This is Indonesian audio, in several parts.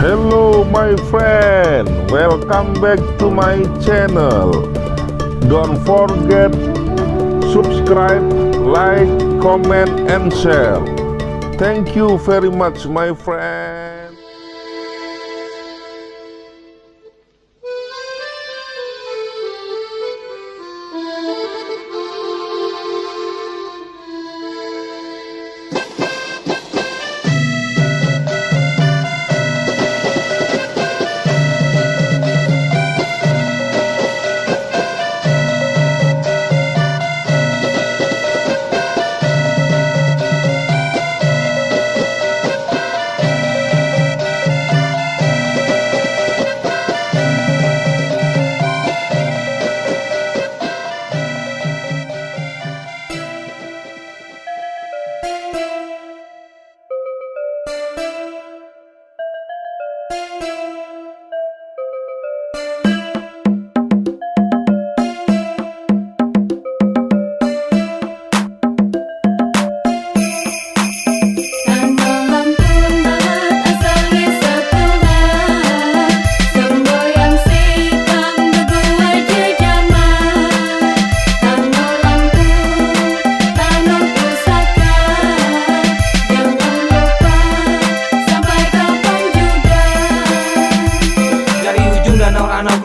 Hello my friend, welcome back to my channel. Don't forget subscribe, like, comment and share. Thank you very much my friend.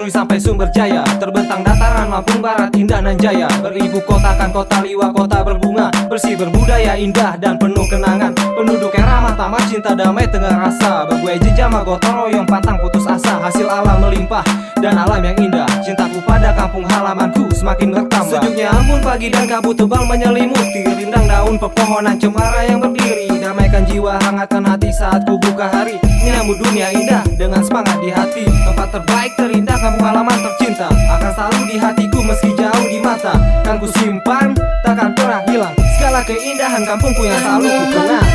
Sampai Sumber Jaya, terbentang dataran Lampung Barat, indah nan jaya. Beribu kotakan kota liwa, kota berbunga, bersih berbudaya, indah dan penuh kenangan. Penduduk yang ramah tamah, cinta damai tengah rasa. Berbuai jejama gotong royong, pantang putus asa. Hasil alam melimpah dan alam yang indah. Cintaku pada kampung halamanku semakin bertambah. Sejuknya embun pagi dan kabut tebal menyelimuti. Rindang daun pepohonan cemara yang berdiri. Damaikan jiwa, hangatkan hati saat ku buka hari. Menyambut dunia indah dengan semangat di hati. Tempat terbaik terindah, kampung halaman tercinta, akan selalu di hatiku meski jauh di mata. Kan ku simpan, takkan pernah hilang segala keindahan kampungku yang selalu ku kenang.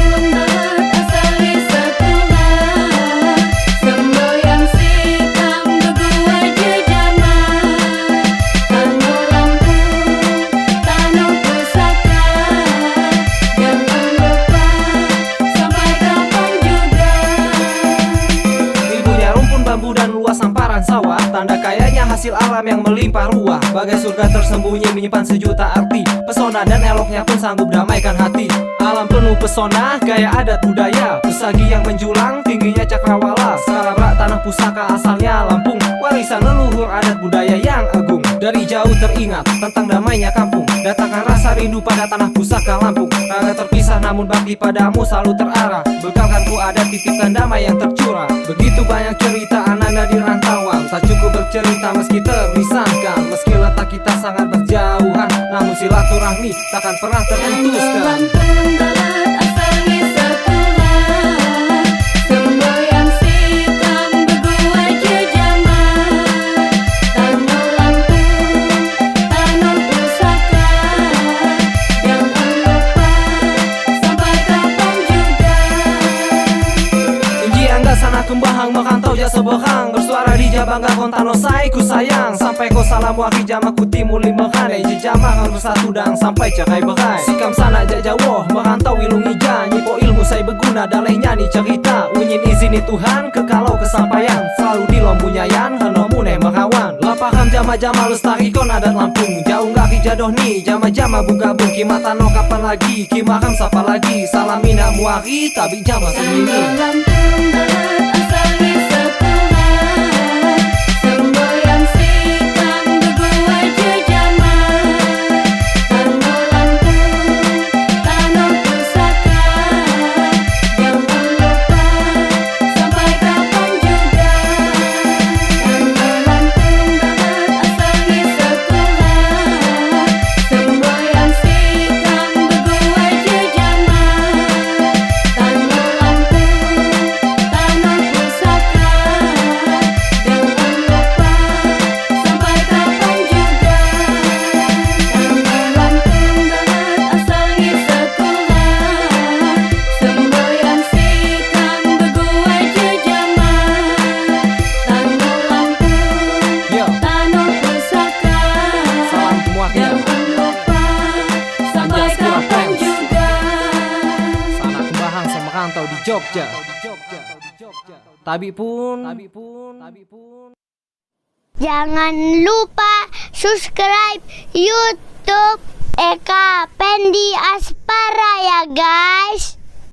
Dan luas hamparan sawah, tanda kayanya hasil alam yang melimpah ruah. Bagai surga tersembunyi menyimpan sejuta arti. Pesona dan eloknya pun sanggup damaikan hati. Alam penuh pesona, gaya adat budaya. Pesagi yang menjulang, tingginya cakrawala. Salabrak tanah pusaka asalnya Lampung. Warisan leluhur adat budaya yang agung. Dari jauh teringat tentang damainya kampung. Datangkan rasa rindu pada tanah pusaka Lampung. Raga terpisah namun bakti padamu selalu terarah. Bekalkan ku ada titipan damai yang tercurah. Begitu banyak cerita anak-anak di rantauan. Tak cukup bercerita meski terpisahkan. Meski letak kita sangat berjauhan, namun silaturahmi takkan pernah terputuskan. Sana kembahang merantau jasa berhang. Bersuara di Jabangga kontano sai ku sayang. Sampai ko salam waki jama ku timuli merane. Jejama harus satu dan sampai cerai berai. Sikam sana jajawoh merantau ilungi janyi. Po ilmu saya berguna dalai nyanyi cerita. Unyin izini Tuhan kekalau kesampaian. Selalu di lombunyayan henomune merawan. Lapaham jama-jama lestarikan adat Lampung. Jauh gak kijadoh nih jama-jama bugabung. Kimatano kapan lagi kimakam sapa lagi. Salamina muari tabi jama semini. Jogja. Tabi pun. Jangan lupa subscribe YouTube Eka Pendi Aspara ya guys.